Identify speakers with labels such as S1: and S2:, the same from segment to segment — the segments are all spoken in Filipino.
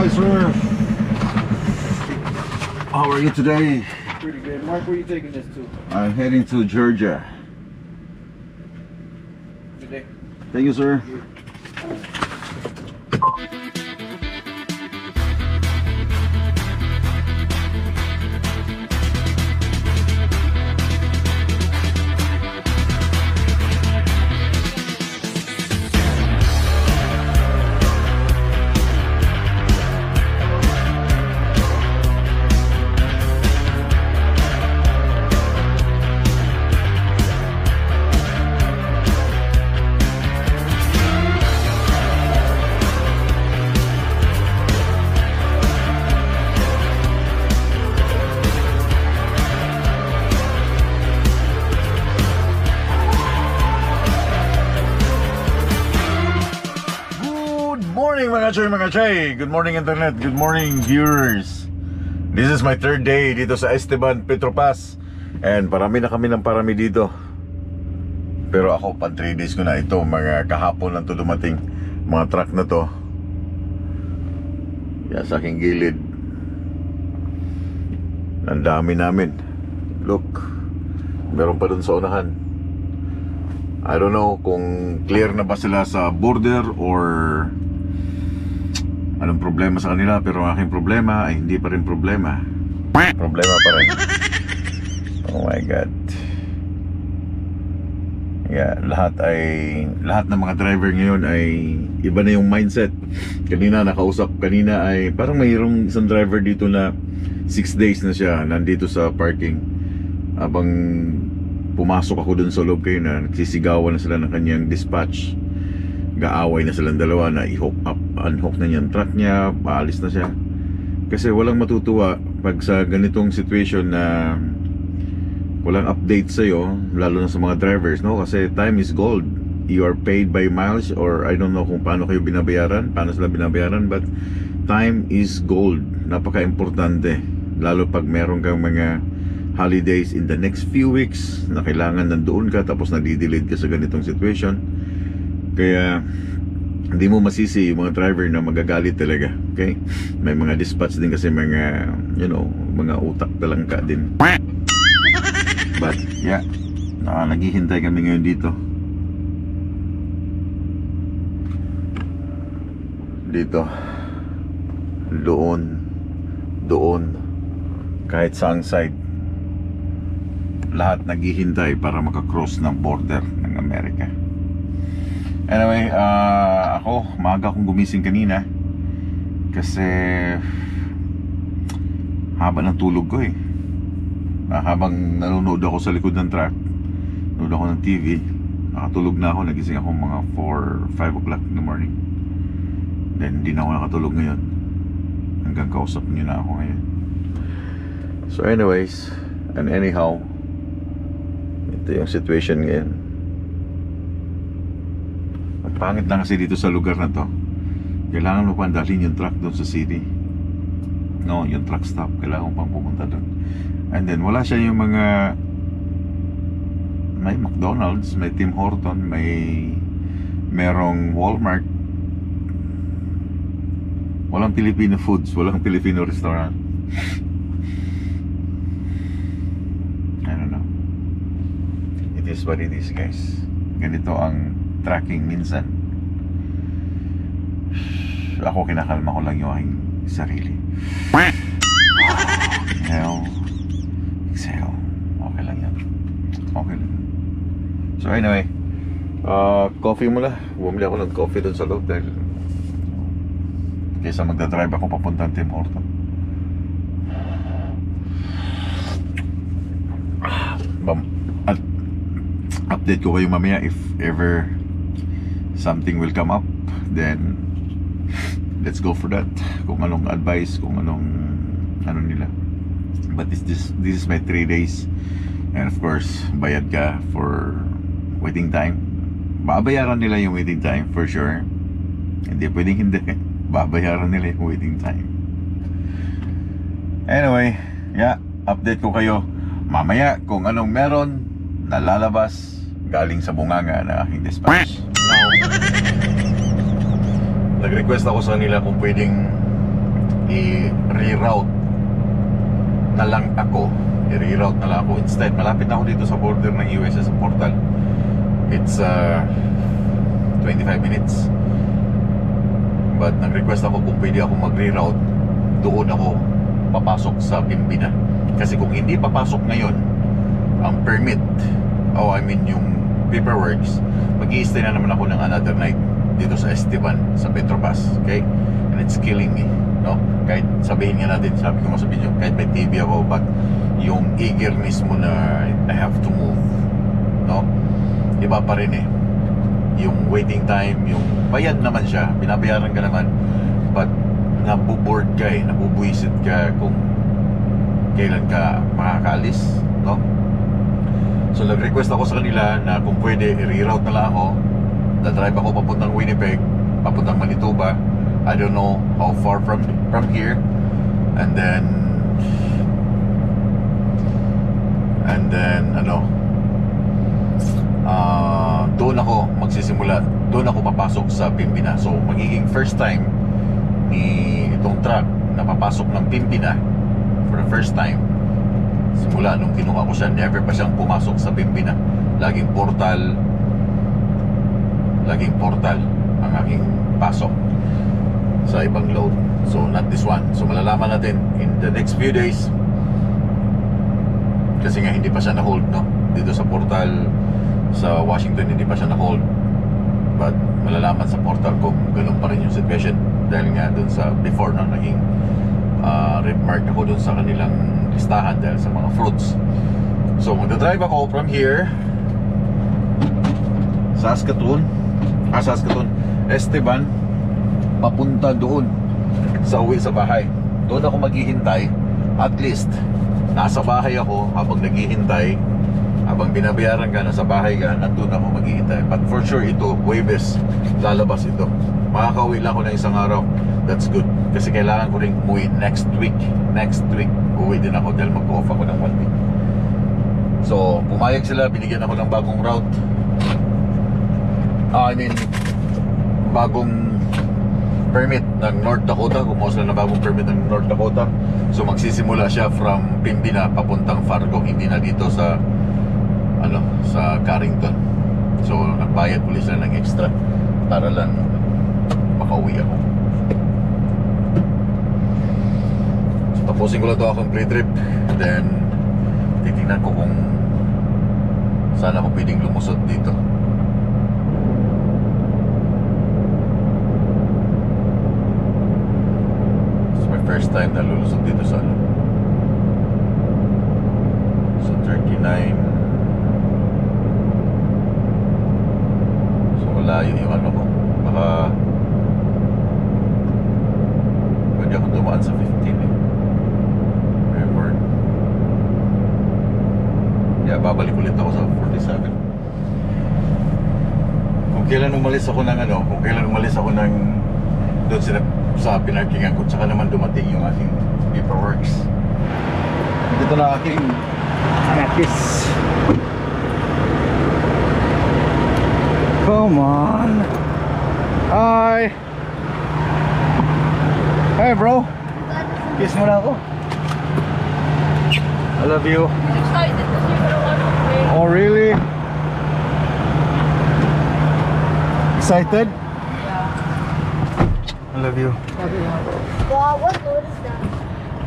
S1: Hi, sir. How are you today?
S2: Pretty good. Mark, where are you taking this to?
S1: I'm heading to Georgia.
S2: Good day.
S1: Thank you, sir. Mga chay, good morning internet, good morning viewers. This is my third day dito sa Esteban Petropas. And parami na kami ng parami dito. Pero ako pa 3 days ko na ito. Mga kahapon lang to dumating. Mga truck na to. Yan sa aking gilid. Ang dami namin. Look, meron pa dun sa unahan. I don't know kung clear na ba sila sa border or anong problema sa kanila, pero ang aking problema ay hindi pa rin problema. Problema pa rin. Oh my God. Yeah, lahat ng mga driver ngayon ay iba na yung mindset. Kanina ay parang mayroong isang driver dito na 6 days na siya nandito sa parking. Habang pumasok ako dun sa loob kayo na nagsisigawan na sila ng kanyang dispatch. Gaaway na silang dalawa na unhook na niya ang truck niya, paalis na siya. Kasi walang matutuwa pag sa ganitong situation na walang update sa'yo, lalo na sa mga drivers, no? Kasi time is gold. You are paid by miles, or I don't know kung paano kayo binabayaran, paano sila binabayaran, but time is gold. Napaka-importante, lalo pag meron kang mga holidays in the next few weeks na kailangan nandoon ka tapos nadidelayed ka sa ganitong situation. Kaya hindi mo masisi yung mga driver na magagalit talaga. Okay? May mga dispatch din kasi mga, you know, mga utak talangka din. But yeah, naghihintay kami ngayon dito. Doon kahit saang side, lahat naghihintay para makakross ng border ng Amerika. Anyway, ako, maaga akong gumising kanina kasi haba ng tulog ko eh. Habang nanonood ako sa likod ng truck, nanonood ako ng TV, nakatulog na ako, nagising ako mga 4, 5 o'clock in the morning. Then hindi na ako nakatulog ngayon hanggang kausap niyo na ako ngayon. So anyways, and anyhow, ito yung situation ngayon. Pangit lang kasi dito sa lugar na to. Kailangan mo pang dalhin yung truck doon sa city. No, yung truck stop. Kailangan mo pang pumunta doon. And then wala siya yung mga, may McDonald's, may Tim Horton, merong Walmart. Walang Filipino foods, walang Filipino restaurant. I don't know. It is what it is, guys. Ganito ang tracking minsan. Ako, kinakalma ko lang yung aking sarili. Inhale, exhale. Okay lang yan. Okay lang. So anyway, coffee muna. Bumili ako ng coffee dun sa loob dahil kaysa magdadrive ako papuntang Tim Horton. At update ko kayo mamaya if ever something will come up, then let's go for that. Kung anong advice, kung anong ano nila. But this is my 3 days. And of course, bayad ka for waiting time. Babayaran nila yung waiting time for sure. Hindi pwedeng hindi. Babayaran nila yung waiting time. Anyway, yeah, update ko kayo mamaya kung anong meron na lalabas galing sa bunganga na aking dispatch. Nag-request ako sa kanila kung pwedeng i-reroute na lang ako. I-reroute na lang ako. Instead, malapit na ako dito sa border ng US sa portal. It's 25 minutes. But nag-request ako kung pwede ako mag-reroute, doon ako papasok sa Pimpina. Kasi kung hindi papasok ngayon ang permit, I mean yung paperworks, mag-i-stay na naman ako ng another night dito sa Esteban, sa Petropas. Okay? And it's killing me, no? Kahit sabihin nga natin, sabi ko sa video, kahit may TV ako, but yung eagerness mo na I have to move, no? Iba pa rin eh. Yung waiting time, yung bayad naman siya, binabayaran ka naman, but nabuboard ka eh, nabubuisit ka kung kailan ka makakaalis, no? So nag-request ako sa kanila na kung pwede i-reroute na lang ako. Dadrive ako papuntang Winnipeg, papuntang Manitoba. I don't know how far from here. And then doon ako magsisimula, doon ako papasok sa Pimpina. So magiging first time ni itong truck na papasok ng Pimpina for the first time. Simula nung kinuha ko siya, never pa siyang pumasok sa Pimpina. Laging portal ang aking pasok sa ibang load. So not this one. So malalaman natin in the next few days, kasi nga hindi pa siya na-hold, no? Dito sa portal sa Washington hindi pa siya na-hold. But malalaman sa portal kung ganun pa rin yung situation. Dahil nga dun sa before na naging red mark ako dun sa kanilang listahan dahil sa mga fruits. So magdadrive ako from here, Saskatoon, Esteban, papunta doon sa uwi sa bahay. Doon ako maghihintay. At least nasa bahay ako habang naghihintay, habang binabayaran ka, nasa bahay ka, nandun ako maghihintay. But for sure ito, Huwebes lalabas ito. Makakauwi lang ako ng isang araw. That's good. Kasi kailangan ko rin umuwi next week. Next week, uwi din ako dahil mag-off ako ng 1 week. So, pumayag sila, binigyan ako ng bagong route. Bagong permit ng North Dakota. Kumuha sila ng bagong permit ng North Dakota. So, magsisimula siya from Pimpina papuntang Fargo. Hindi na dito sa sa Carrington. So, nagbayad ulit sila ng extra para lang makauwi ako. So, tapusin ko lang ito akong pre-trip. Then, titignan ko kung saan ako pwedeng lumusot dito. It's my first time na lulusot dito sa sa 39. So malayo yung ko. Baka pwede akong dumaan sa 15 eh. Airport. Yeah, babalik ulit ako sa 47. Kung kailan umalis ako ng doon sila sa pinarkingan ko, tsaka naman dumating yung aking paperworks. Dito na aking nakis. Come on. Hi. Hey bro. Kiss mo na ako. I love you.
S3: Excited because you're gonna want to play.
S1: Oh really? Excited?
S3: Yeah.
S1: I love you.
S4: Wow, what load is that?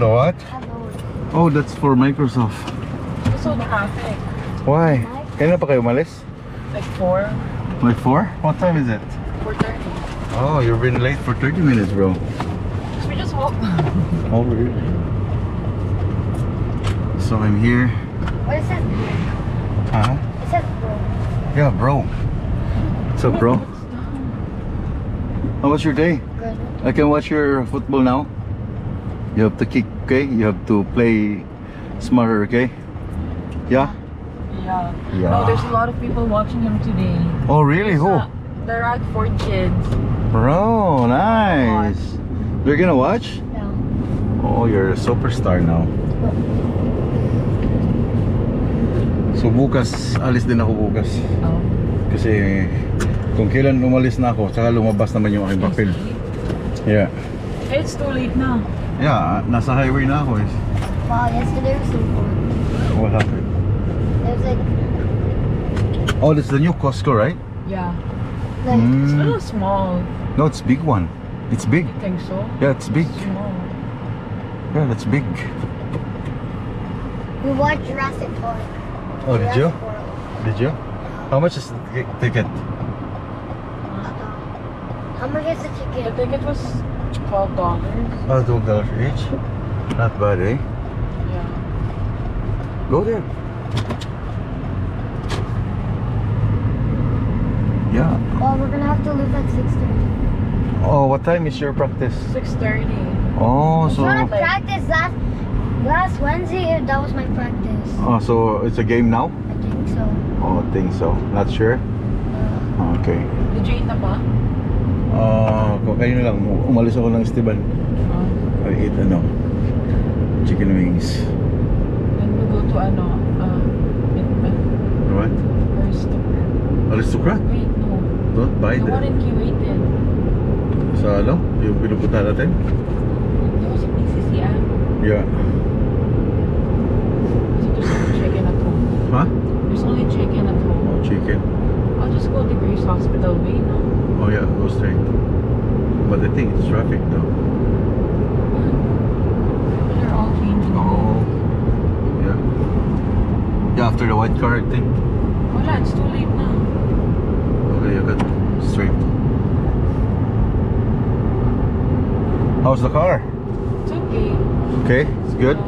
S1: The what?
S4: A load.
S1: Oh, that's for Microsoft.
S3: It's so traffic.
S1: Why? Kailan pa kayo umalis?
S3: Like 4,
S1: Like 4? What time is it?
S3: 4:30.
S1: Oh, you've been late for 30 minutes, bro.
S3: So we just walked.
S1: Oh, really? So I'm here.
S4: What is that?
S1: Huh?
S4: It says bro.
S1: Yeah, bro. What's up, bro? How was your day?
S4: Good.
S1: I can watch your football now. You have to kick, okay? You have to play smarter, okay? Yeah?
S3: Yeah.
S1: Yeah.
S3: No, there's a lot of people watching him today.
S1: Oh, really? Who?
S3: The Radford kids.
S1: Bro, nice. They're gonna watch?
S4: No.
S1: Oh, you're a superstar now. So bukas, alis din ako bukas.
S3: Oh.
S1: Kasi kung kailan umalis na ako, saka lumabas naman yung aking papel. Yeah.
S3: It's too late now.
S1: Yeah, nasa highway na ako eh.
S4: Wow, yesterday was so fun.
S1: What happened?
S4: It was like,
S1: Oh, this is the new Costco, right?
S3: Yeah.
S4: like
S3: It's a little small.
S1: No, it's big one. It's big.
S3: You think so?
S1: Yeah, it's big.
S3: Small.
S1: Yeah, that's big.
S4: we watched Jurassic Park.
S1: Oh, did you?
S4: Jurassic World.
S1: Did you? How much is the ticket?
S4: How much is the
S3: The
S4: ticket?
S3: ticket was $12.
S1: Oh, $12 each. Not bad, eh?
S3: Yeah.
S1: Go there. Yeah.
S4: Well, we're gonna have to leave at 6:30.
S1: Oh, what time is your practice?
S3: 6:30.
S1: Oh,
S4: It's
S1: so
S4: not a practice. Last Wednesday, that was my practice.
S1: so it's a game now?
S4: I think so.
S1: Oh, I think so. Not sure. Okay.
S3: Did you eat na ba?
S1: Kanina lang umalis ako ng Esteban. I ate chicken wings.
S3: Then we go to Midman.
S1: What?
S3: Aristocrat.
S1: Aristocrat?
S3: Wait, no.
S1: Don't buy
S3: The one
S1: that.
S3: in Kuwaitin.
S1: Sa yung pinupunta natin?
S3: It was in PCCM.
S1: Yeah.
S3: There's only chicken at home.
S1: Huh?
S3: There's only chicken at home.
S1: Oh, chicken.
S3: I'll just go to Grace Hospital way, no?
S1: Oh yeah, go straight. But I think it's traffic though.
S3: They're all changing.
S1: Oh. Yeah. Yeah, after the white car, I think.
S3: Wala, it's too late now.
S1: Okay, you got straight. How's the car?
S3: It's okay.
S1: Okay, it's good.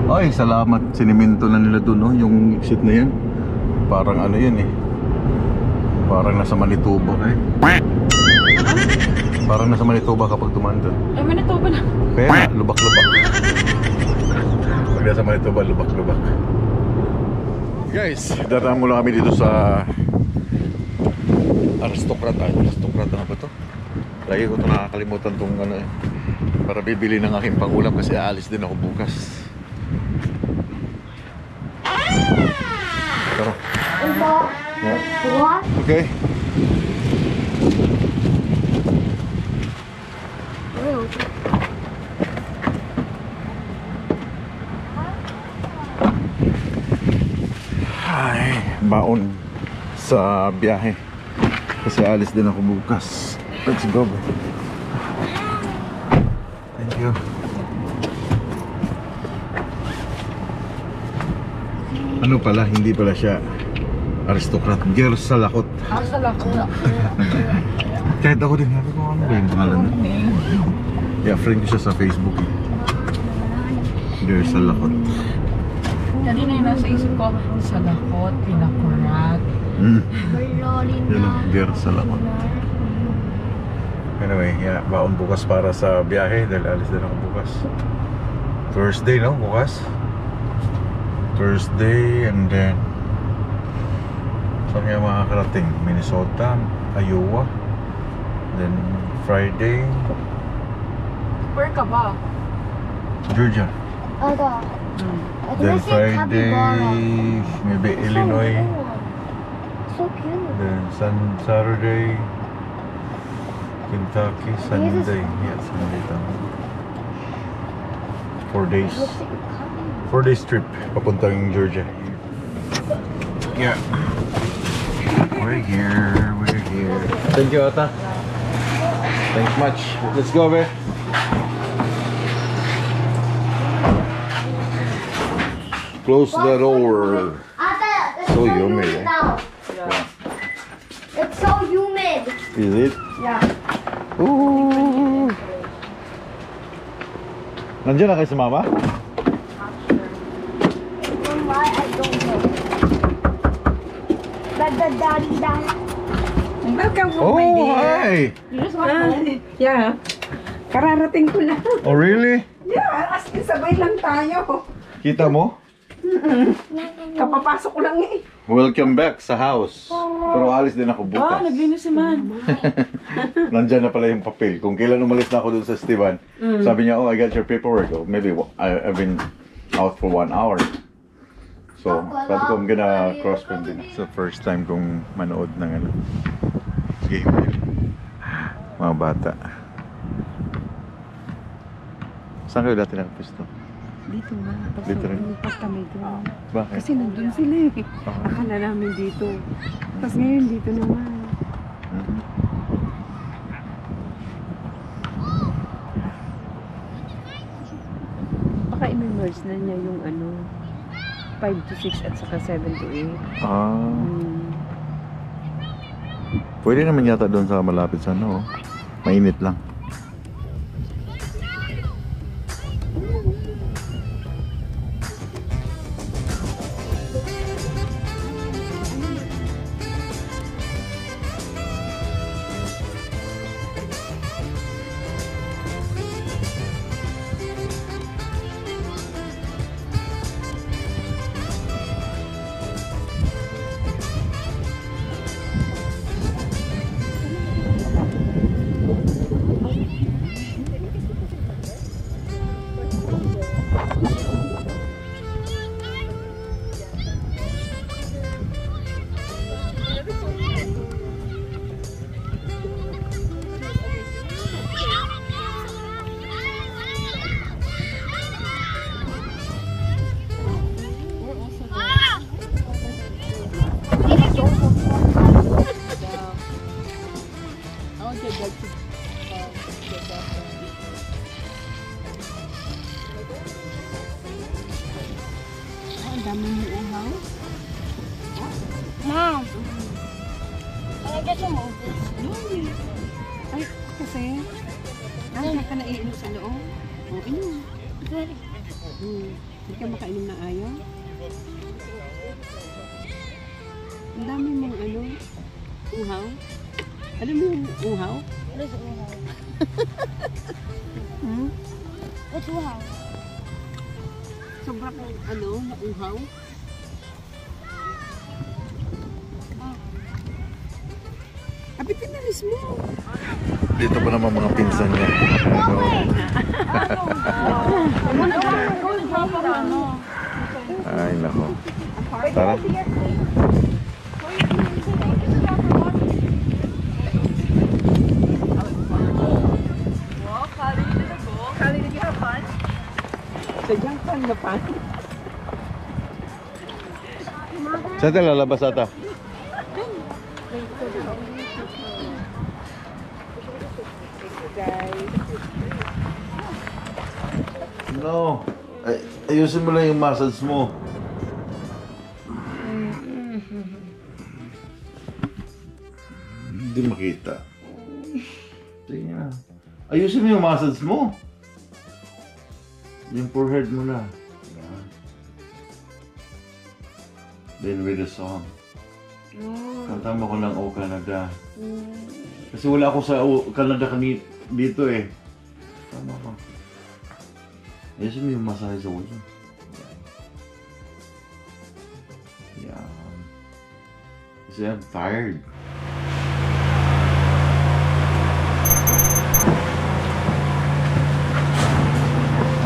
S1: Ay, salamat. Siniminto na nila dun, no? Yung exit na yan. Parang yun eh. Parang nasa Manitoba eh. Parang nasa Manitoba kapag dumaan dun.
S3: Ay, Manitoba na.
S1: Kaya nga, lubak-lubak. Pag nasa Manitoba, lubak-lubak. Guys, dadaan mula kami dito sa Aristocrat. Aristocrat na ba ito? Lagi ko ito nakakalimutan itong para bibili ng aking pangulam kasi aalis din ako bukas. Tara. Yeah.
S4: What?
S1: Okay.
S4: Ew.
S1: Ay, baon sa biyahe. Kasi alis din ako bukas. Let's go. Thank you. Ano pala, hindi pala siya Aristocrat. Girl sa lakot.
S3: Akala ko.
S1: Kahit ako din, sabi ko ano ba yung pangalan na? Yeah, friend ko siya sa Facebook. Girl sa lakot.
S3: Kanina yung nasa isip ko, salakot, pinakurat.
S1: Yun ang girl sa lakot. Anyway, yeah, baon bukas para sa biyahe dahil alis din ako bukas. Thursday, no? Bukas? Thursday and then saan kaya makakarating? Minnesota, Iowa. Then Friday,
S3: Where ka ba?
S1: Georgia.
S4: Aga. I
S1: Then
S4: think I see
S1: Friday,
S4: capybara.
S1: maybe Illinois.
S4: So cute.
S1: Then Saturday, Kentucky. Sunday, yeah, Sunday tama. 4 days.
S4: Looks like a capybara.
S1: 4 days trip papuntang Georgia. Yeah. We're here. Thank you, Ata. Thanks much. Let's go, babe. Close the door.
S4: Ata, it's
S1: So
S4: so
S1: yummy,
S4: humid
S1: eh?
S4: now.
S1: Yeah.
S4: It's so humid.
S1: Is it?
S4: Yeah.
S1: Ooh. Nandiyan na kayo sa mama?
S4: Why I don't know. Daddy.
S5: Welcome
S1: Oh,
S5: home, my dear.
S1: hi!
S3: You just went home?
S5: Yeah. Kararating ko lang.
S1: Oh, really?
S5: Yeah, as in sabay lang tayo.
S1: Kita mo?
S5: Kapapasok ko lang eh.
S1: Welcome back sa house. Pero alis din ako bukas.
S3: Ah, naglinis si Man.
S1: Nandyan na pala yung papel. Kung kailan umalis na ako dun sa Esteban, sabi niya, oh, I got your paperwork. Oh, maybe I've been out for 1 hour. So, sabi ko, I'm gonna cross-con din. It's the first time kong manood ng game. Mga bata. Saan kayo dati nakapwesto?
S5: Dito na. Tapos
S1: Dito rin?
S5: lumipat kami doon.
S1: Bakit?
S5: Kasi nandun sila eh. Akala namin dito. Tapos ngayon dito naman.
S1: Mhm.
S5: Baka i-merge na niya yung ano, 5 to 6 at saka 7 to 8. Hmm.
S1: Pwede naman yata doon sa malapit sa ano. Mainit lang.
S5: Ang dami mo uhaw.
S4: Mom, can I get some of this?
S5: Ay, kasi, hindi ka naiinom sa loob. O, inom.
S4: Good.
S5: Hindi ka makainom na ayaw. Ang dami mong ano, uhaw. Alam mo yung uhaw?
S4: What is uhaw?
S5: Hmm?
S4: What's uhaw?
S5: Sobrang ano, mauhaw. Abi, pinalis mo.
S1: Dito pa naman mga pinsan niya. Ay, nako. Tara.
S5: Sadyang pan na pan.
S1: Saan tayo lalabas ata? No. Ay, ayusin mo lang yung muscles mo. Hindi makita. Sige na. Ayusin mo yung muscles mo. Yung forehead mo na. Yan. Then with a song. Kanta mo ko ng O Canada. Kasi wala ako sa Canada dito eh. Tama ko. Ayusin mo yung masahe sa ulo. Yan. Kasi I'm tired.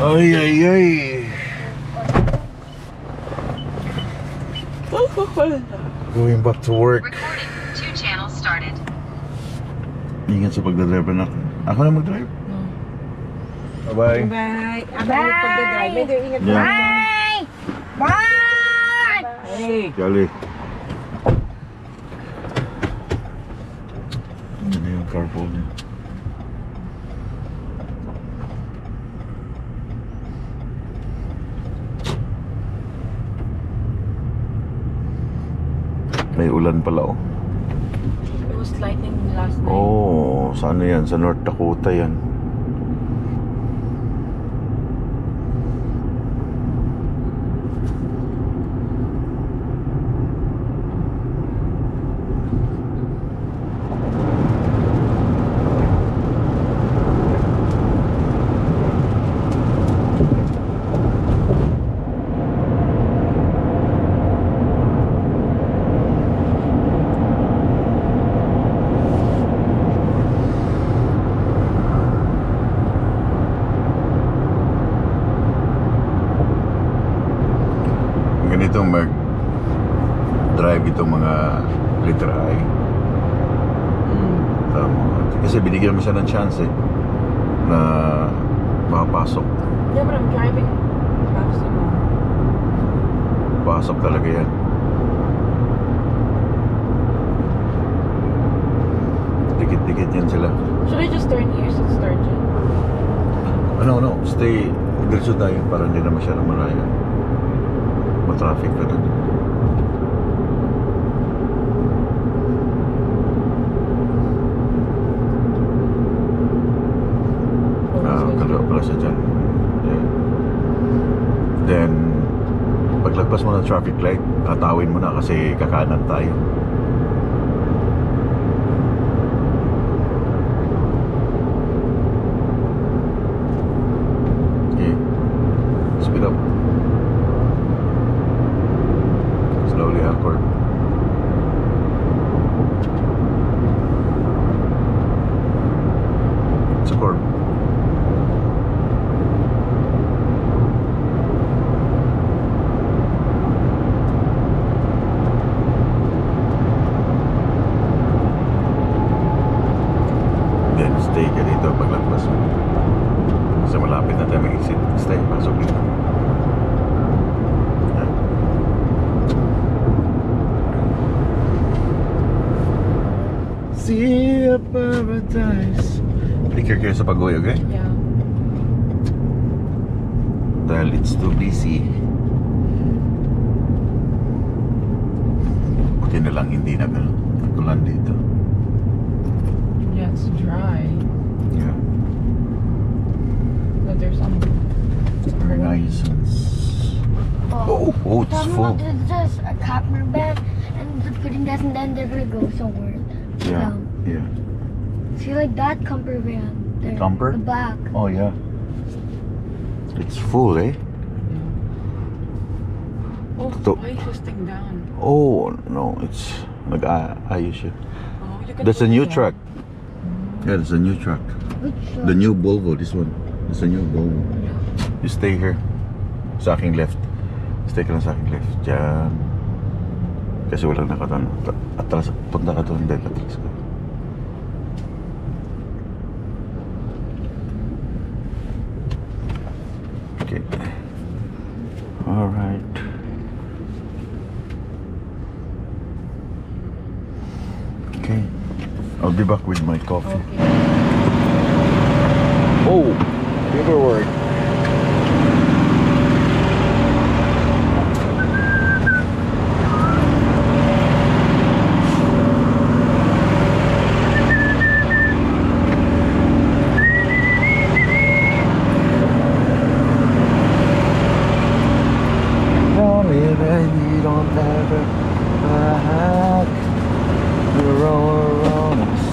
S1: Ay, ay, ay. Going back to work.
S6: Recording. 2 channels started.
S1: Ingat sa pagdadrive na. Ako na mag-drive. Bye-bye.
S5: Bye. Ako yung pagdadrive. Medyo ingat
S1: Yeah.
S4: Bye! Bye!
S5: Hey.
S1: Gali. Ano yung carpool niya? May ulan pala oh.
S3: It was lightning last night.
S1: Oh, saan yan? Sa North Dakota yan. Ganito mag-drive itong mga litra I. Tama. Kasi binigyan mo siya ng chance eh, na makapasok.
S3: Yeah, but I'm driving fast enough.
S1: Pasok talaga yan. Dikit-dikit yan sila.
S3: Should I just turn here so it's starting?
S1: Ano, stay. Diretso tayo para hindi na masyadong malayo. Matraffic ka doon. Kaliwa pala siya dyan. Yeah. Then, paglagpas mo ng traffic light, tatawin mo na kasi kakanan tayo. Okay. Speed up. Slowly, Alcor. It's a curb. Stay ka dito paglagpas mo. Sa malapit na tayo mag-exit. Stay, pasok dito. Ayan. See a paradise. Take care kayo sa pag-uwi, okay?
S3: Yeah.
S1: Dahil it's too busy. Buti na lang hindi nagulan dito.
S3: Yeah, it's dry.
S1: Yeah.
S3: But there's some
S1: Renaissance. Oh, it's
S4: Talking
S1: full.
S4: about there's a camper van and they're putting that and then they're gonna go somewhere.
S1: Yeah,
S4: down.
S1: yeah.
S4: See, like that camper van there.
S1: Camper?
S4: The back.
S1: Oh, yeah. It's full, eh?
S3: Oh,
S1: To-
S3: why is this thing down?
S1: Oh, no, it's nag-ayos siya.
S3: Oh, you can
S1: That's a
S3: put
S1: new
S3: it
S1: truck. Yeah, that's a new truck.
S4: Which
S1: The new Volvo, this one. It's a new Volvo. You stay here. Sa aking left. Stay ka lang sa aking left. Diyan. Kasi walang nakatan. Atras, punta ka doon. Hindi, atras ka. Okay. Alright. Okay. I'll be back with my coffee.
S3: Okay.
S1: Oh, paperwork. Tell me that you don't ever back. You're all around us.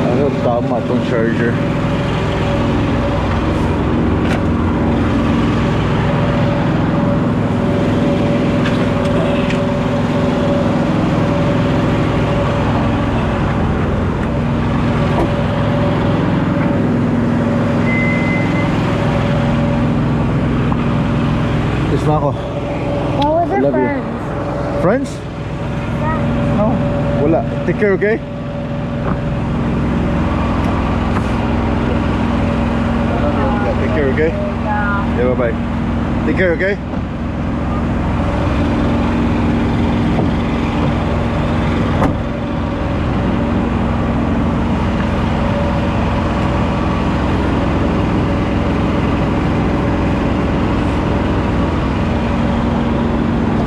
S1: Ano, tama itong charger. Kiss na ako.
S4: What was
S1: I
S4: her
S1: love you.
S4: friends?
S1: Friends? No. Wala. Take care, okay? Yeah, take care, okay? Yeah, bye-bye. Take care, okay?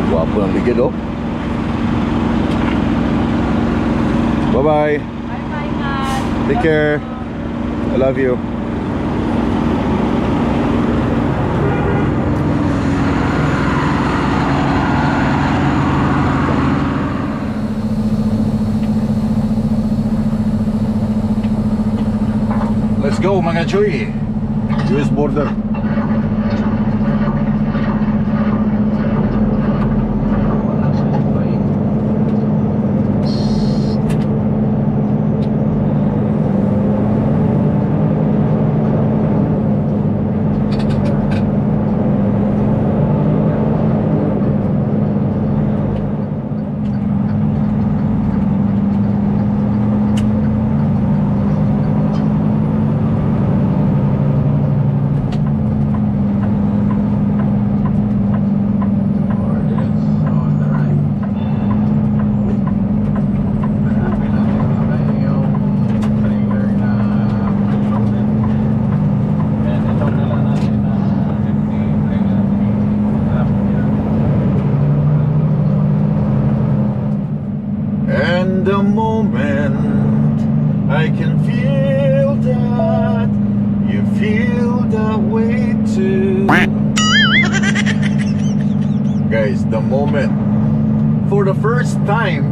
S1: Guwapo ng ligid, oh. Bye-bye.
S3: Bye-bye, Matt.
S1: Take care. I love you. Let's go, mga Chuy. US border. in the moment I can feel that you feel that way too. Guys, the moment, for the first time,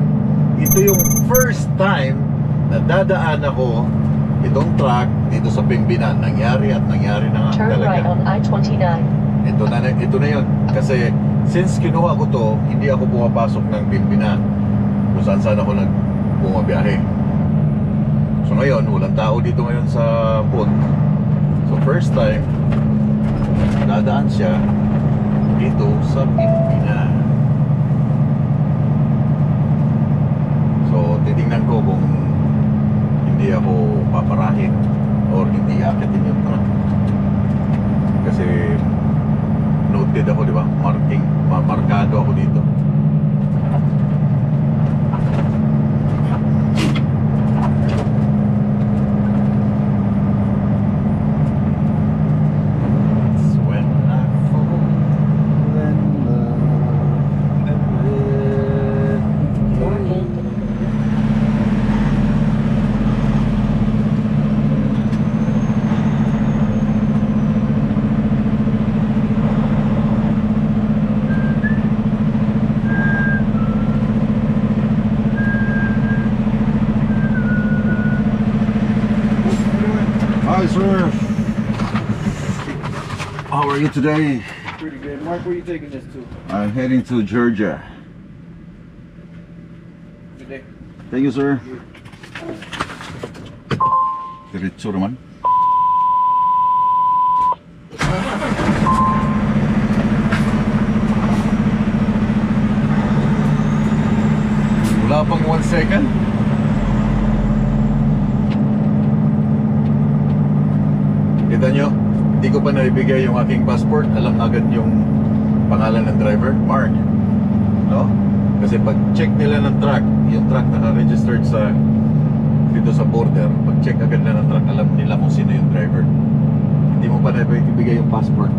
S1: ito yung first time na dadaan ako itong truck dito sa Pimpinan. Nangyari at nangyari na nga
S6: Turn right
S1: talaga.
S6: on I-29.
S1: Ito na yun. Kasi since kinuha ko to, hindi ako pumapasok ng Pimpinan. Kung saan ako bumabiyahe. So ngayon, walang tao dito ngayon sa port. So first time, dadaan siya dito sa Pimpinan. So titingnan ko kung hindi ako paparahin or hindi akitin yung truck. Kasi noted ako, di ba? Markado ako dito. It's when I fall in love with you. Hi, sir. How are you today?
S2: Pretty good. Mark, where you taking this to?
S1: I'm heading to Georgia.
S2: Good day.
S1: Thank you, sir. Diretso naman. Wala pang 1 second. Kita nyo, hindi ko pa naibigay yung aking passport. Alam agad yung pangalan ng driver, Mark. No? Kasi pag check nila ng truck, yung truck naka-registered sa dito sa border, pag check agad na ng truck, alam nila kung sino yung driver. Hindi mo pa naibigay yung passport,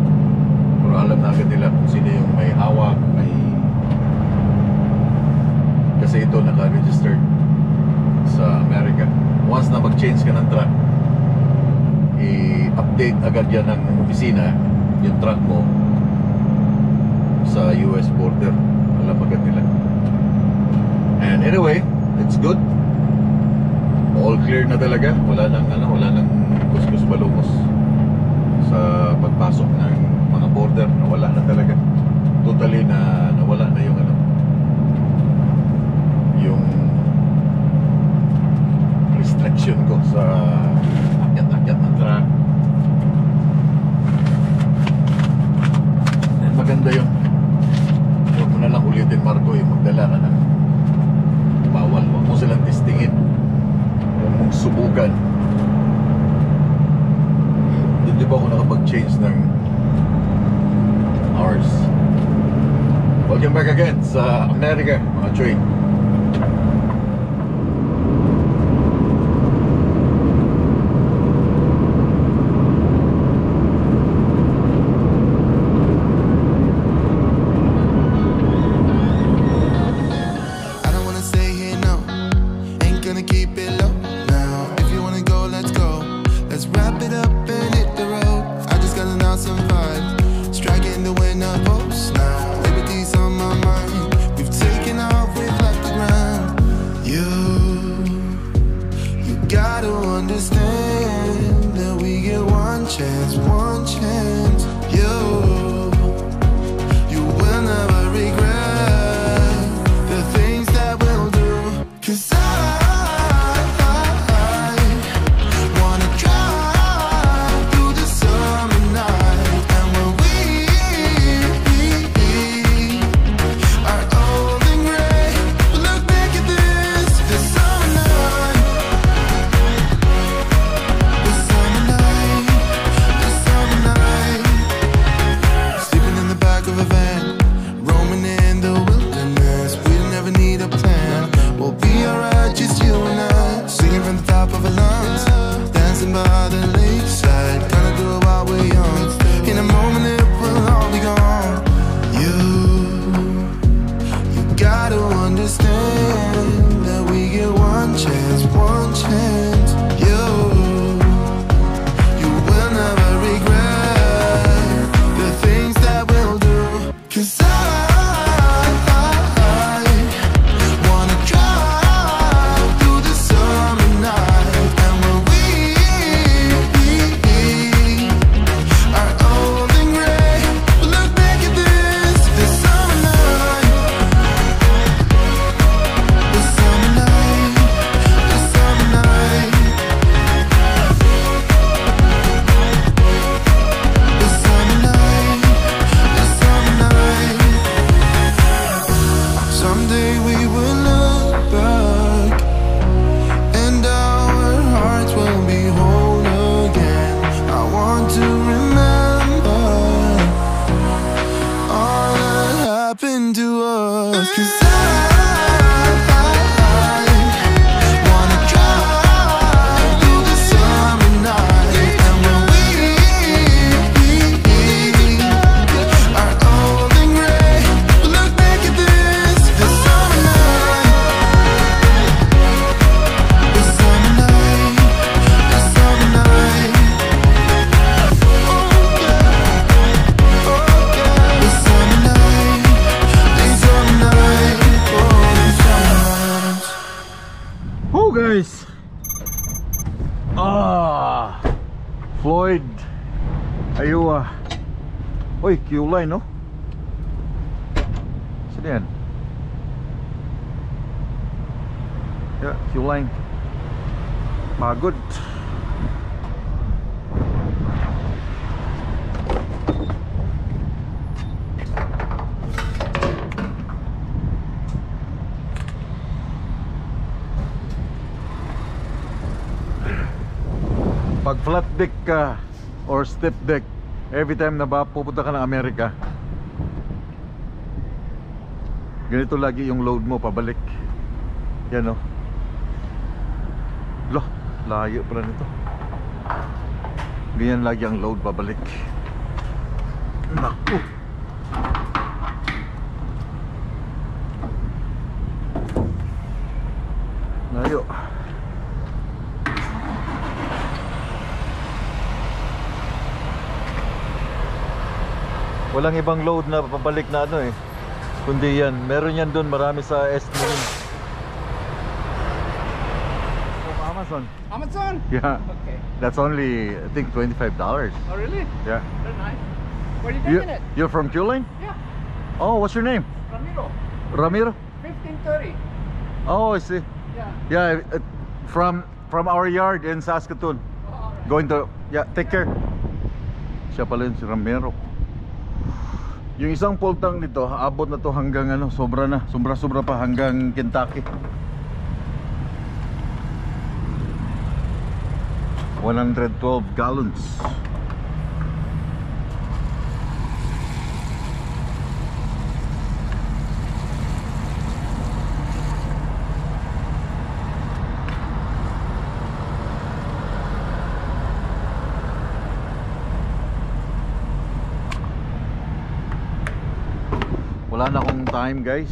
S1: pero alam na agad nila kung sino yung may hawak, may... Kasi ito naka-registered sa America. Once na mag-change ka ng truck, i-update agad yan ng opisina yung truck mo sa US border. Alam agad nila. And anyway, it's good. All clear na talaga. Wala nang kuskus balungos sa pagpasok ng mga border. Nawala na talaga. Totally na nawala na yung yung restriction ko sa akyat ng truck. And maganda yun. Huwag mo na lang ulitin, Marco, magdala ka na. Bawal, huwag mo silang testingin, huwag mong subukan. Hindi ba ako nakapag-change ng hours? Welcome back again sa America, mga Choy.
S7: one chance. You will never regret the things that we'll do. 'Cause I wanna drive through the summer night, and when we are old and gray, we'll look back at this summer night, the summer night, the summer night, the summer night, the summer night. Someday we will look back, and our hearts will be whole again. I want to remember all that happened to us. 'Cause I wanna drive through the summer night, and when we are old and gray, we'll look back at this summer night, the summer night, the summer night. Oh yeah, oh yeah, the summer night, the summer night, oh the summer night.
S1: Oh guys! Floyd Ayua. Uy, Q-line no? Sino yan? Yeah, Q-line. Pagod. Pag flat deck ka or step deck, every time na ba pupunta ka ng Amerika, ganito lagi yung load mo pabalik. Yan o. Loh, layo pala nito. Ganyan lagi ang load pabalik. Naku. Layo. Walang ibang load na pabalik na ano eh, kundi yan. Meron yan doon, marami sa S Marine. From Amazon.
S2: Amazon?
S1: Yeah.
S2: Okay.
S1: That's only I think $25.
S2: Oh, really?
S1: Yeah.
S2: Very nice. Where are you taking it?
S1: You're from Q-line?
S2: Yeah.
S1: Oh, what's your name?
S2: Ramiro.
S1: Ramiro?
S2: 1530.
S1: Oh, I see.
S2: Yeah.
S1: Yeah, from our yard in Saskatoon.
S2: Oh, all right.
S1: Going to, yeah, take care. Siya pala yun, si Ramiro. Yung isang full tank nito, abot na to hanggang ano, sobra na, sobra pa hanggang Kentucky. 112 gallons. Wala na akong time guys.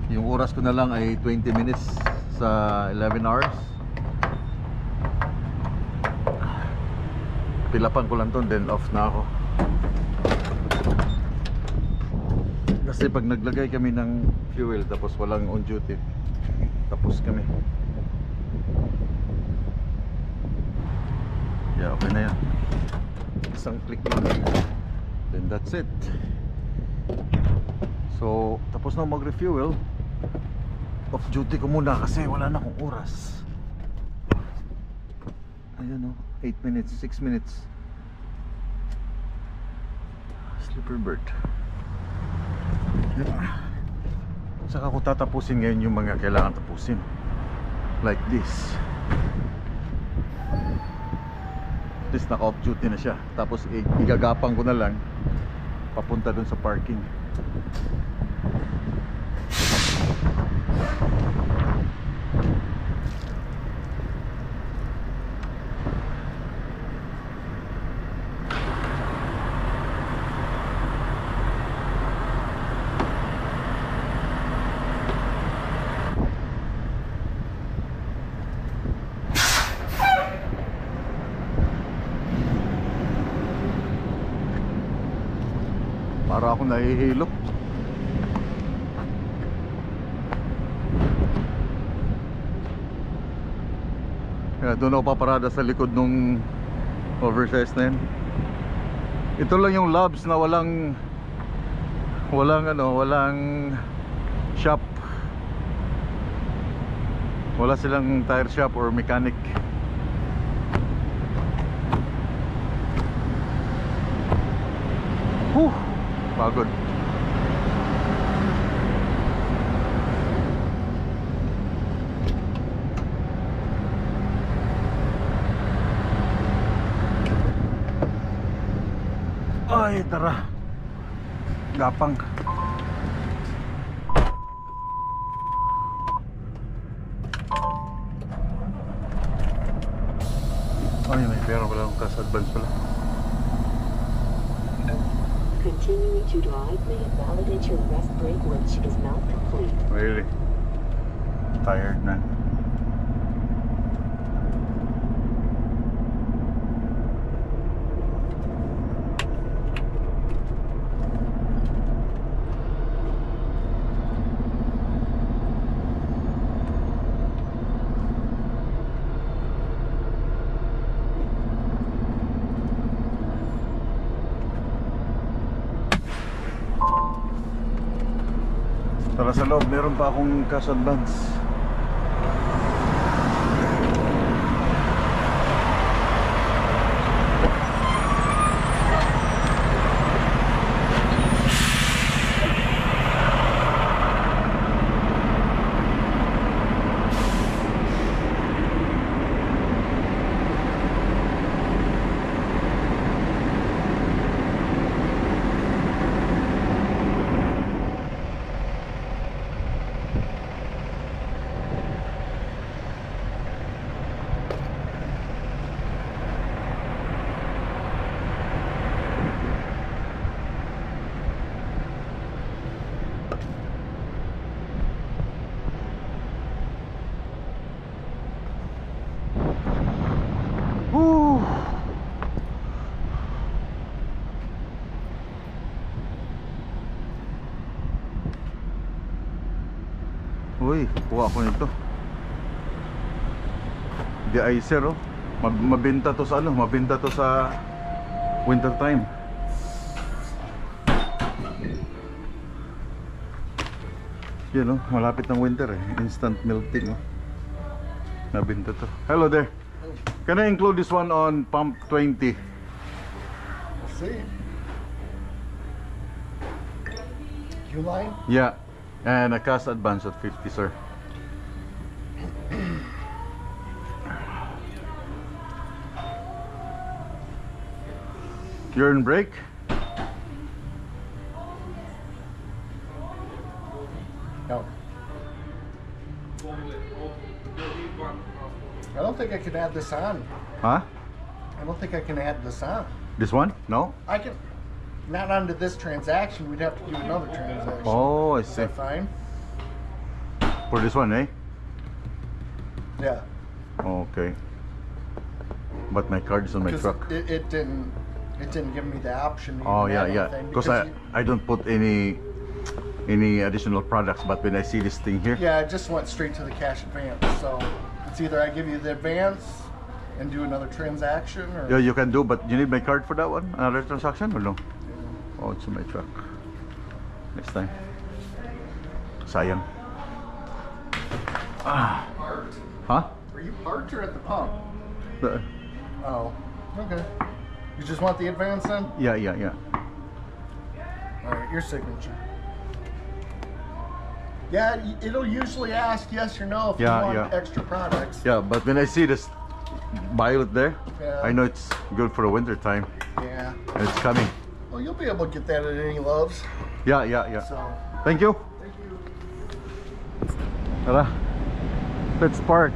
S1: Yung oras ko na lang ay 20 minutes sa 11 hours. Pilapan ko lang to, then off na ako. Kasi pag naglagay kami ng fuel tapos walang on duty, tapos kami. Yeah, okay na yan. Isang click lang, then that's it. So, tapos na mag-refuel. Off duty ko muna kasi wala na akong oras. Ayan o, 8 minutes, 6 minutes. Sleeper bird. Saka ko tatapusin ngayon yung mga kailangan tapusin. Like this. This naka off duty na siya. Tapos igagapang ko na lang papunta dun sa parking.
S8: Para ako nahihilo. Kaya doon ako paparada sa likod nung oversize na yun. Ito lang yung Loves na walang shop. Wala silang tire shop or mechanic. Pagod. Ay, tara. Gapang. Ay, may pera pala akong cash advance pala.
S9: Continuing to drive may invalidate your rest break which is not complete.
S8: Really? Tired na. Tara sa loob, meron pa akong cash advance. Uy, kuha ko nito. De-icer, oh. Mabenta to sa ano, mabenta to sa winter time. Yan, oh, malapit ng winter eh. Instant melting, oh. Nabenta to. Hello there. Can I include this one on pump 20?
S2: See? Q-line?
S8: Yeah. And a cash advance at 50, sir. You're in break?
S2: No. I don't think I can add this on.
S8: Huh?
S2: I don't think I can add this on.
S8: This one? No?
S2: I can, not onto this transaction, we'd have to do another transaction.
S8: Oh, I
S2: Is
S8: see.
S2: that fine?
S8: For this one, eh?
S2: Yeah.
S8: Okay. But my card is on my
S2: Because
S8: truck.
S2: it didn't give me the option. to
S8: Oh
S2: even
S8: yeah,
S2: add
S8: yeah.
S2: anything,
S8: Because I don't put any additional products, but when I see this thing here,
S2: yeah, I just went straight to the cash advance. So it's either I give you the advance and do another transaction, or
S8: yeah, you can do. But you need my card for that one, another transaction, or no? Oh, it's in my truck. Next time. Sayang. Ah.
S2: parked.
S8: Huh?
S2: Are you parked or at the pump?
S8: The-
S2: Oh, okay. You just want the advance then?
S8: yeah.
S2: All right, your signature. Yeah, it'll usually ask yes or no if
S8: Yeah,
S2: you want
S8: yeah.
S2: extra products.
S8: Yeah, but when I see this violet there,
S2: Yeah.
S8: I know it's good for the winter time.
S2: Yeah.
S8: And it's coming.
S2: Well, you'll be able to get that at any Loves.
S8: Yeah.
S2: So,
S8: Thank you.
S2: thank you.
S8: Tara. Let's park.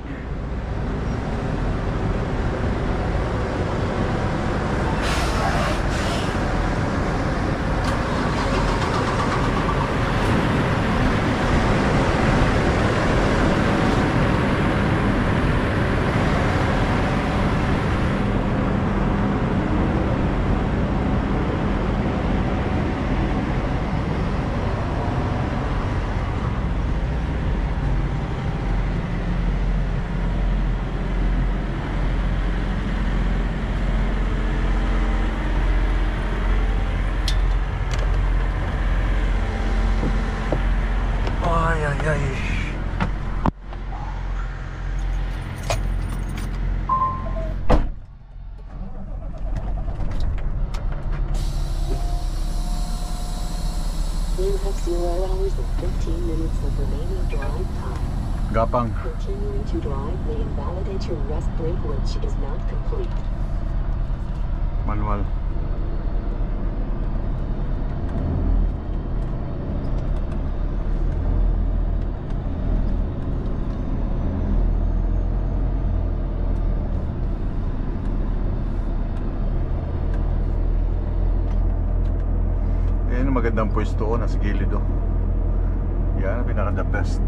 S8: Gapang.
S9: Continuing to drive may invalidate your rest break, which is not complete.
S8: Manual. Yan ang magandang pwesto ko, nasa gilid oh. Yan ang pinaka the best.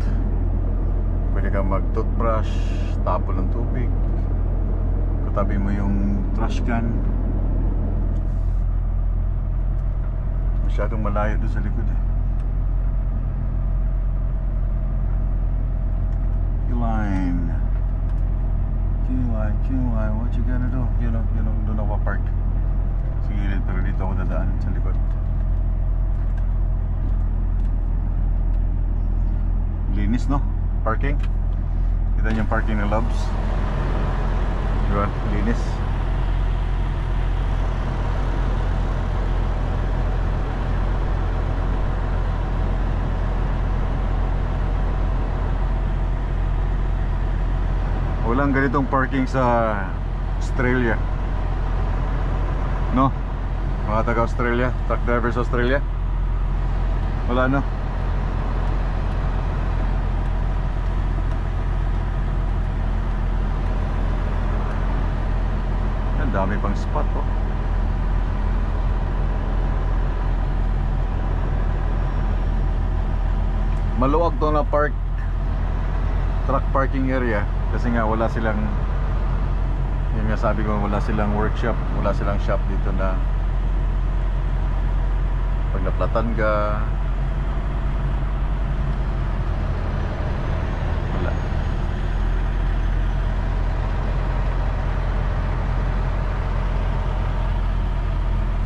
S8: Pwede kang mag-toothbrush, tapon ng tubig, katabi mo yung trash can. Masyadong malayo doon sa likod eh. Q-line, what you gonna do? You know, doon ako park sa gilid, pero dito ako dadaan sa likod. Linis no? Parking. Kita niyo yung parking ng Loves. Diba? Linis. Walang ganitong parking sa Australia. No? Mga taga Australia, truck drivers Australia. Wala no? Dami pang spot oh. Maluwag to na truck parking area kasi nga wala silang, yun nga sabi ko, wala silang workshop, wala silang shop dito na pag naplatan ka wala.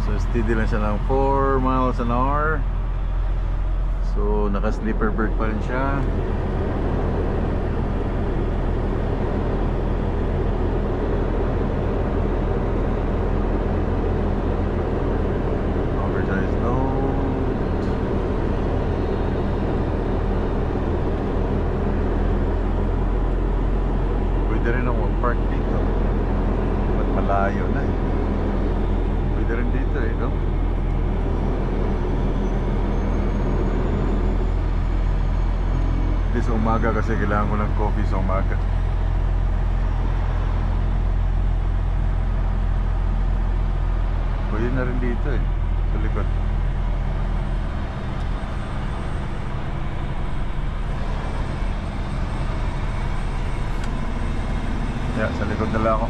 S8: So steady lang siya ng 4 miles an hour. So naka sleeper bird pa rin siya. Oversized load. Pwede rin ako mag-park dito. Ba't malayo na eh. Pwede rin dito eh, no? Hindi sa umaga kasi kailangan ko ng coffee sa umaga. Pwede na rin dito eh, sa likod. Yeah, sa likod na lang ako.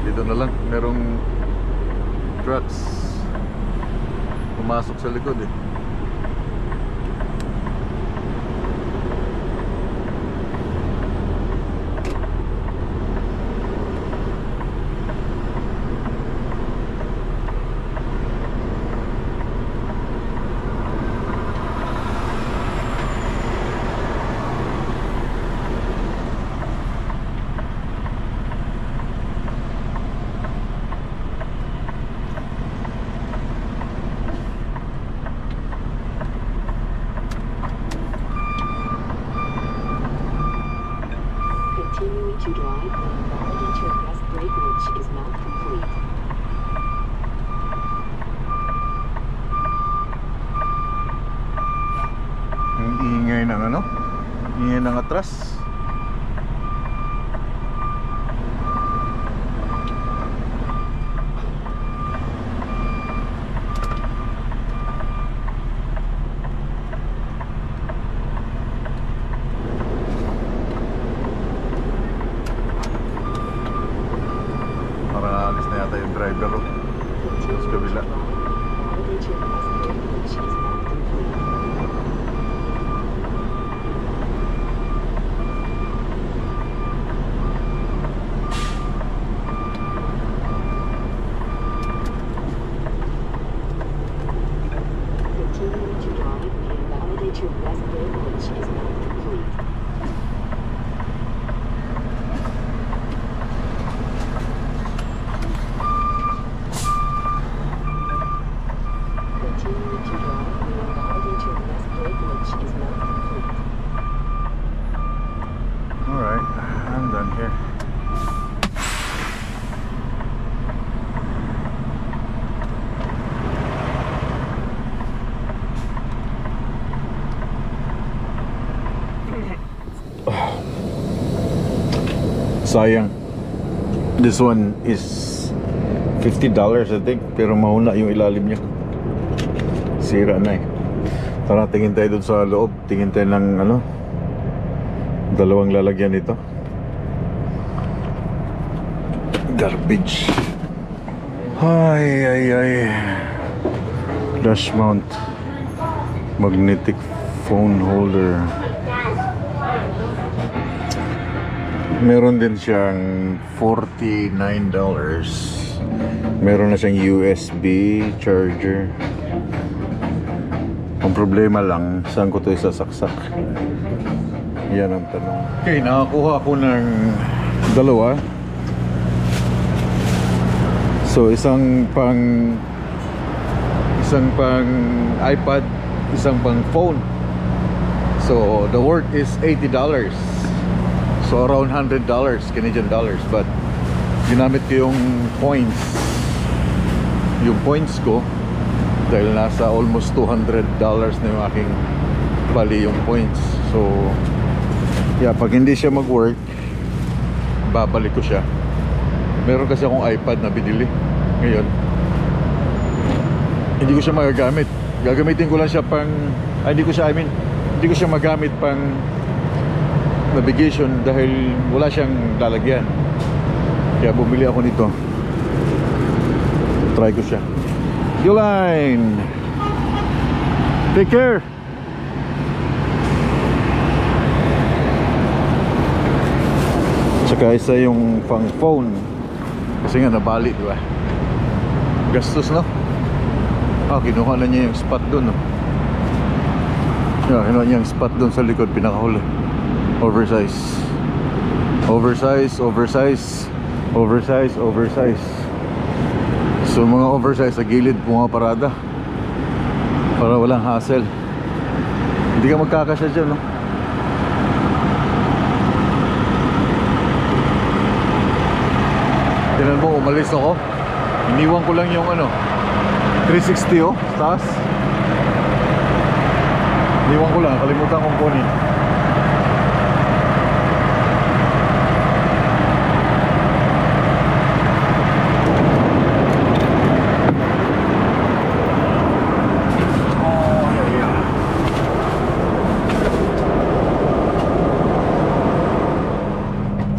S8: Dito na lang, merong trucks pumasok sa likod eh.
S9: Continuing to drive will invalidate your rest break, which is not complete.
S8: Ang ingay ng ano? Ingay ng atras. Parang alis na yata yung driver oh. Sa kabila.
S9: Invalidate your rest break, which is not complete.
S1: Sayang. This one is $50 I think, pero mahuna yung ilalim niya. Sira na eh. Tara, tingin tayo dun sa loob. Tingin tayo ng ano, dalawang lalagyan nito. Garbage. Ay. Dash mount. Magnetic phone holder. Meron din siyang $49. Meron na siyang USB charger. Ang problema lang, saan ko ito isasaksak? Yan ang tanong. Okay, nakakuha ko ng dalawa. So isang pang iPad, isang pang phone. So the worth is $80. So around $100 Canadian dollars. But ginamit ko yung points. Yung points ko dahil nasa almost $200 na yung aking bali yung points. So yeah, pag hindi siya mag-work, babalik ko siya. Meron kasi akong iPad na binili ngayon. Hindi ko siya magagamit. Gagamitin ko lang siya pang hindi ko siya magamit pang navigation dahil wala siyang lalagyan. Kaya bumili ako nito. Try ko siya. Uline, take care. Tsaka isa yung pang phone kasi nga nabali, di ba? Gastos, no? Kinuha na niya yung spot dun, no? Yeah, kinuha niya yung spot dun sa likod, pinakahuli. Oversize. So mga oversize sa gilid, mga parada para walang hassle. Hindi ka magkakasya dyan, no? Tinan mo, umalis ako. Iniwan ko lang yung 360 taas. Iniwan ko lang, kalimutan kong kunin.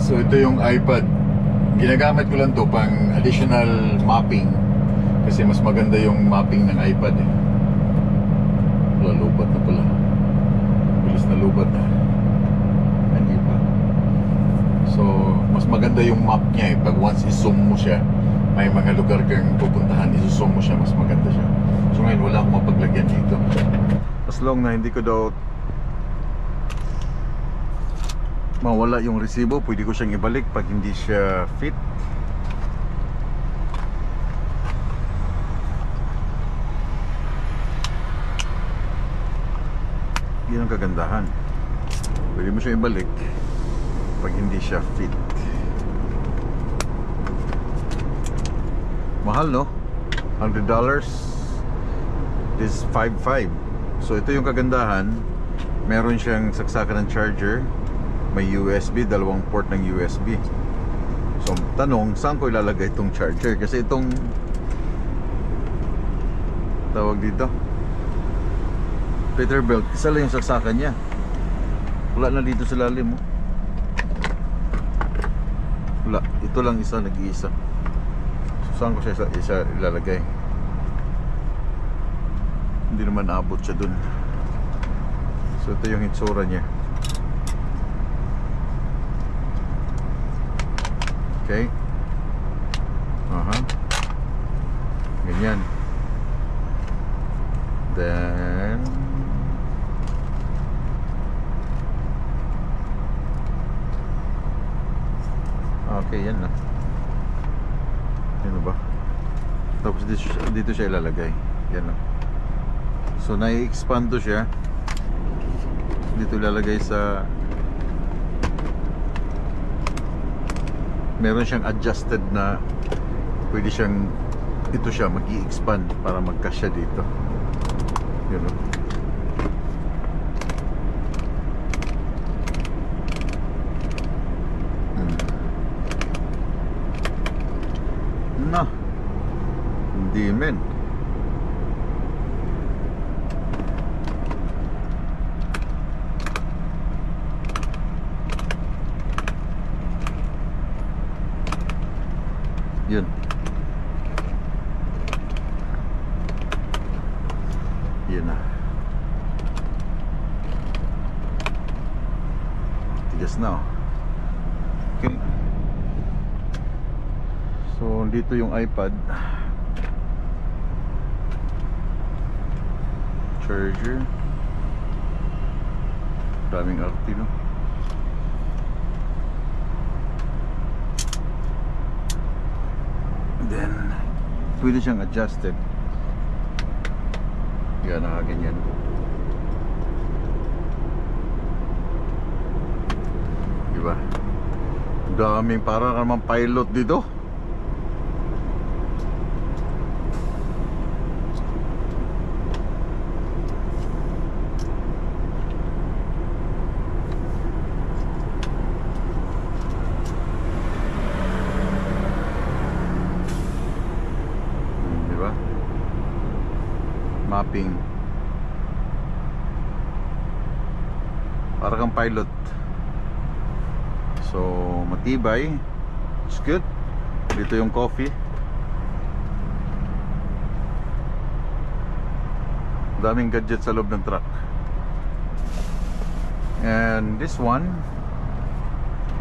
S1: So ito yung iPad. Ginagamit ko lang to pang additional mapping kasi mas maganda yung mapping ng iPad eh. Wala, lubat na pala. Bilis na lubat na. Hindi pa. So mas maganda yung map niya eh. Pag once i-zoom mo siya, may mga lugar kang pupuntahan, i-zoom mo siya, mas maganda siya. So ngayon wala akong mapaglagyan dito. As long na hindi ko daw mawala yung resibo, pwede ko siyang ibalik pag hindi siya fit. Yan ang kagandahan. Pwede mo siyang ibalik pag hindi siya fit. Mahal, no? $100. This is $5.5. So ito yung kagandahan. Meron siyang saksakan ng charger. May USB, dalawang port ng USB. So tanong, saan ko ilalagay itong charger? Kasi itong tawag dito Peterbilt, isa lang yung saksakan niya. Wala na dito sa lalim, oh. Wala, ito lang isa, nag-iisa. So saan ko siya isa ilalagay? Hindi naman naabot siya dun. So ito yung itsura niya. Okay. Ganyan. Then okay, yan na. Yan ba? Tapos dito siya ilalagay. Yan na. So nai-expand to siya. Dito ilalagay sa, meron siyang adjusted na pwede siyang, ito siya mag-i-expand para magkasya dito. Yun, no?
S8: Na. Hindi men. Yun. Yun na. Tigas na, oh. Okay. So, dito yung iPad. Charger. Daming RT, no? Then, pwede siyang adjusted. Yan, nakaganyan. Diba? Daming, para naman pilot dito. Diba? Mapping. Para kang pilot. So, matibay. It's good. Dito yung coffee. Daming gadget sa loob ng truck. And this one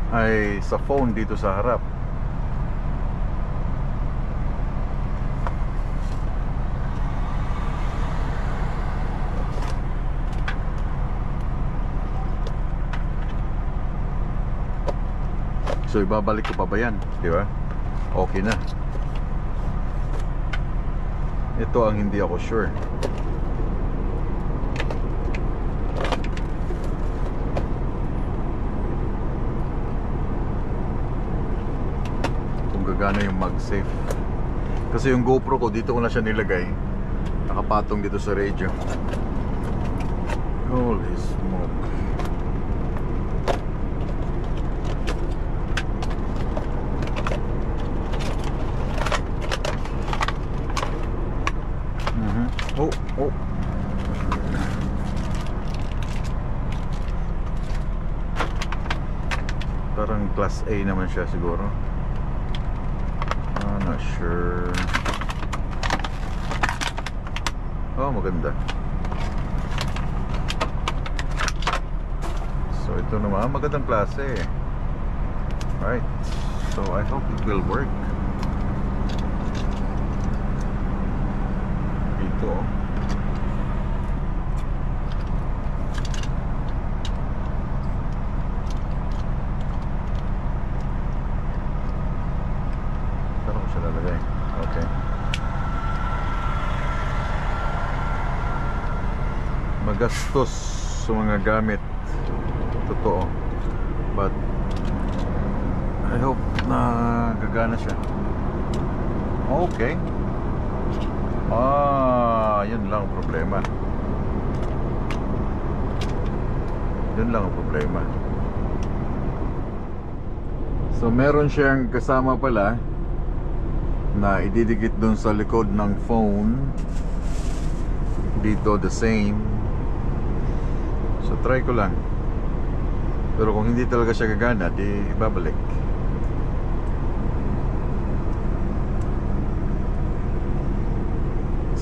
S8: ay sa phone dito sa harap. So ibabalik ko pa ba yan? Di ba? Okay na. Ito ang hindi ako sure. Kung gagana yung MagSafe. Kasi yung GoPro ko, dito ko na siya nilagay. Nakapatong dito sa radio. Holy smoke. Oh, oh. Parang class A naman siya siguro. I'm not sure. Oh, maganda. So ito naman, magandang klase. Right. So I hope it will work. Ito. Saan ko siya lalagay? Okay. Magastos sa mga gamit. Totoo. But I hope na gagana siya. Okay. Yun lang ang problema. Yun lang ang problema. So meron siyang kasama pala na ididikit dun sa likod ng phone. Dito the same. So try ko lang. Pero kung hindi talaga siya gagana, di babalik.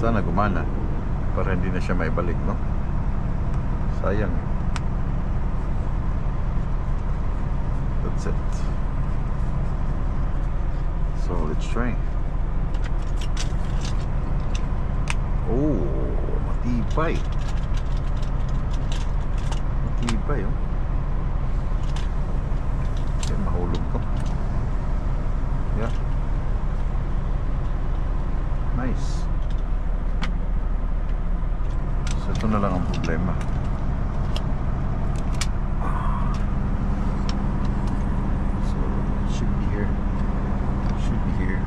S8: Sana gumana para hindi na siya maibalik, no? Sayang. That's it. So let's try. Oh, matibay. Matibay, oh. Okay, mahulog ko. Yeah. Nice. So ito na lang ang problema. So it should be here. Should be here.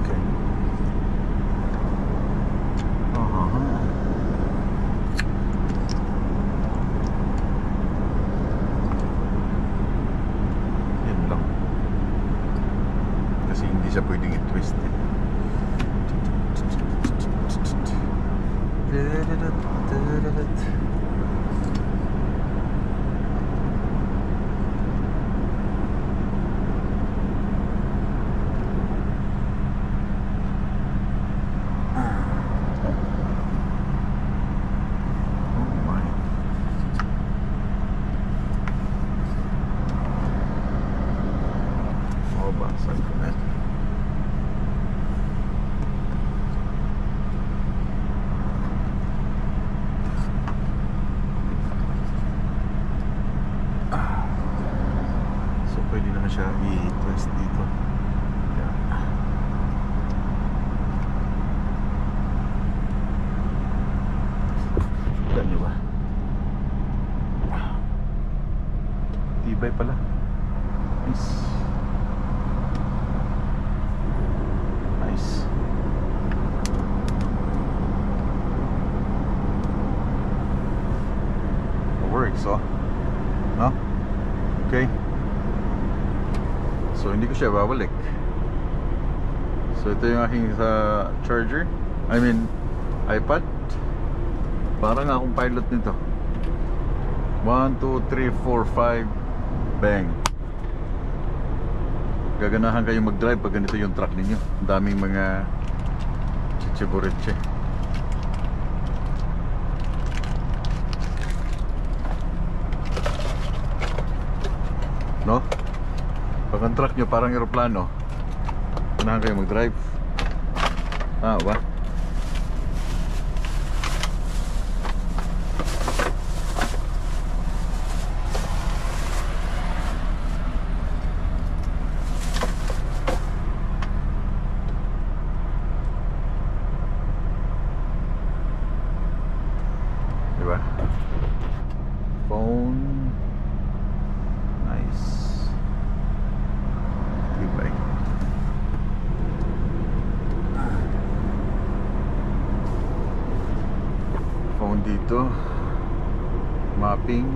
S8: Okay. Yan lang. siya pwedeng i-twist. Pwede naman siya i-twist dito. Yan. Yan nyo ba? Tibay pala. Nice. Nice. It works, oh. No? Okay. So hindi ko siya babalik. So ito yung aking charger, I mean iPad. Parang akong pilot nito. 1, 2, 3, 4, 5. Bang. Gaganahan kayong mag-drive pag ganito yung truck ninyo. Ang daming mga chichiburitche. No? Pag ang truck nyo parang aeroplano, ganahan kayo mag-drive. Ba? Diba? Phone. Nice. Tibay. Phone dito. Mapping.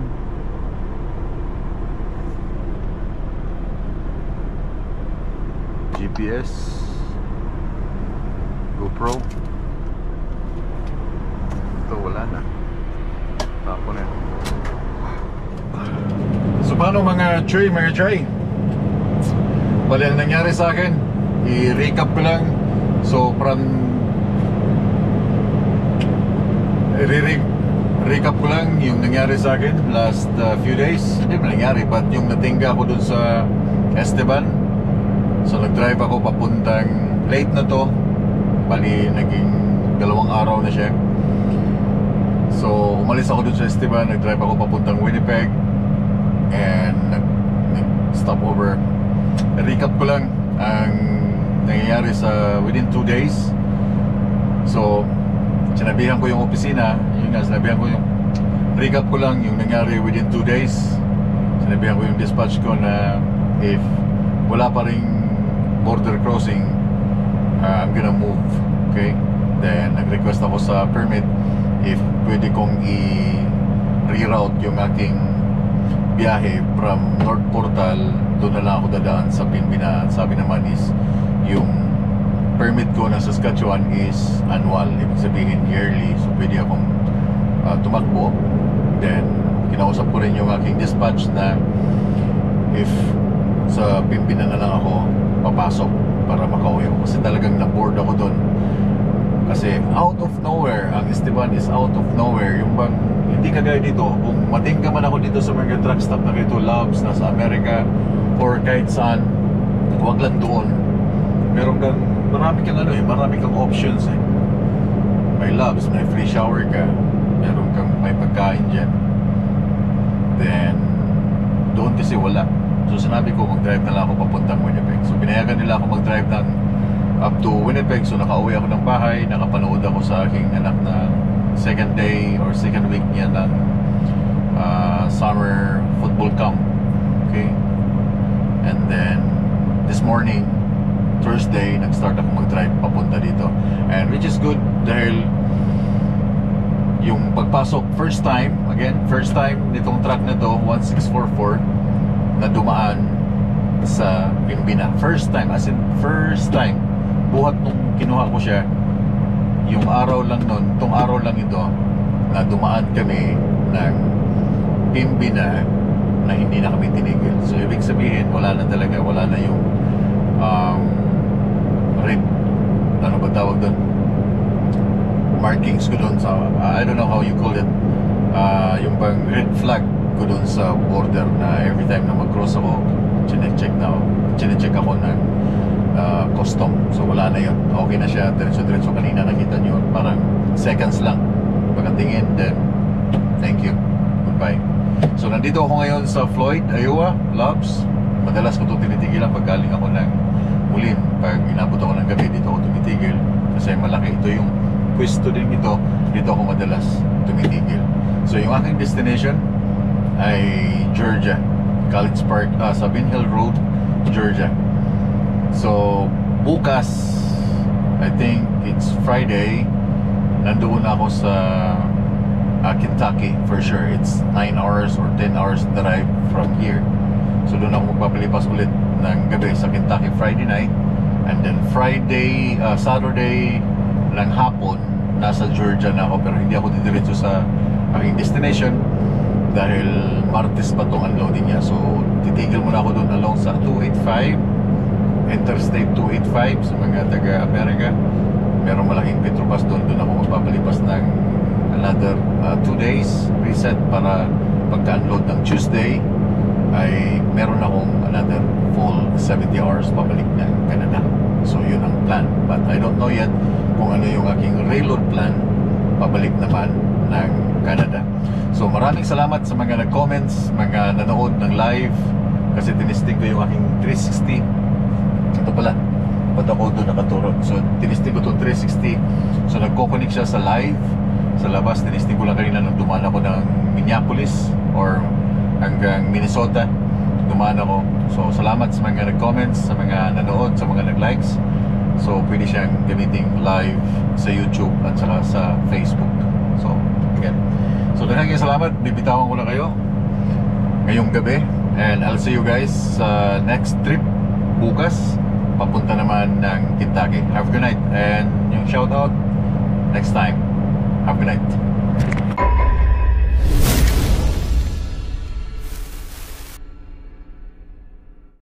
S8: GPS. GoPro. Ito wala na. Tapo na. So paano mga Choy? Bali ang nangyari sa akin, i-recap ko lang. So recap ko lang yung nangyari sa akin last few days. Hindi ba nangyari, but yung natingga ko dun sa Esteban. So nag-drive ako papuntang, late na to, bali naging 2 araw na siya. So umalis ako dun sa Esteban, nag-drive ako papuntang Winnipeg, and nag-stop over. Recap ko lang ang nangyayari sa within 2 days. So sinabihan ko yung opisina, yun nga, sinabihan ko yung recap ko lang yung nangyari within 2 days. Sinabihan ko yung dispatch ko na if wala pa ring border crossing, I'm gonna move. Okay? Then nag-request ako sa permit if pwede kong i-reroute yung aking biyahe from North Portal. Doon na lang ako dadaan sa Pinbina. Sabi naman is yung permit ko na Saskatchewan is annual, ibig sabihin yearly. So pwede akong tumakbo. Then kinausap ko rin yung aking dispatch na if sa Pinbina na lang ako papasok para makauwi ako, kasi talagang na-bored ako doon. Kasi out of nowhere, ang Esteban is out of nowhere. Yung bang hindi kagaya dito, kung matingga man ako dito sa mga truck stop na ito, Loves, nasa Amerika or kahit saan, wag lang doon. Meron kang, marami kang options eh. May Loves, may free shower ka, meron kang may pagkain dyan. Then doon kasi wala. So sinabi ko mag-drive na lang ako papuntang Winnipeg. So pinayagan nila ako mag-drive ng up to Winnipeg. So nakauwi ako ng bahay, nakapanood ako sa aking anak na second day or second week niya ng summer football camp. Okay? And then this morning, Thursday, nag-start ako mag-drive papunta dito. And which is good dahil yung pagpasok, first time nitong truck na to, 1644 na dumaan
S1: sa Pembina. First time, as in first time. Buhat nung kinuha ko siya, yung araw lang nun, tong araw lang ito, na dumaan kami ng Pembina na hindi na kami tinigil. So ibig sabihin, wala na talaga, wala na yung red, ano ba tawag doon? Markings ko doon sa, I don't know how you call it, yung bang red flag ko doon sa border na every time na mag-cross ako, chinecheck ako ng custom. So wala na yun, okay na siya, diretso-diretso. Kanina nakita nyo, parang seconds lang pagkatingin, then thank you, goodbye. So nandito ako ngayon sa Floyd, Iowa, Loves. Madalas ko ito tinitigilan pag galing ako ng Moline. Pag inabot ako ng gabi, dito ako tumitigil kasi malaki. Ito yung pwesto din ito, dito ako madalas tumitigil. So yung aking destination ay Georgia, College Park, Sabine Hill Road, Georgia. So bukas, I think it's Friday, nandoon ako sa Kentucky for sure. It's 9 hours or 10 hours drive from here. So doon ako magpapalipas ulit ng gabi sa Kentucky Friday night, and then Friday, Saturday ng hapon nasa Georgia na ako, pero hindi ako didiretso sa aking destination dahil Martes pa tong unloading niya. So titigil muna ako doon along sa 285 Interstate 285 sa mga taga-America. Merong malaking Petrobras doon. Doon ako magpapalipas ng another 2 days reset para pagka-unload ng Tuesday ay meron akong another full 70 hours pabalik ng Canada. So yun ang plan, but I don't know yet kung ano yung aking reload plan pabalik naman ng Canada. So maraming salamat sa mga nag-comments, mga nanood ng live, kasi tinisting ko yung aking 360. Ito pala, ba't ako doon nakaturo? So tinisting ko itong 360. So nagko-connect siya sa live sa labas. Tinisting ko lang kanina nung dumaan ako ng Minneapolis or hanggang Minnesota, dumaan ako. So salamat sa mga nag-comments, sa mga nanood, sa mga nag-likes. So pwede siyang gamitin live sa YouTube at saka sa Facebook. So again, so daghang salamat. Bibitawan ko na kayo ngayong gabi, and I'll see you guys sa next trip bukas, papunta naman ng Kentucky. Have a good night, and yung shoutout next time. Have a good night.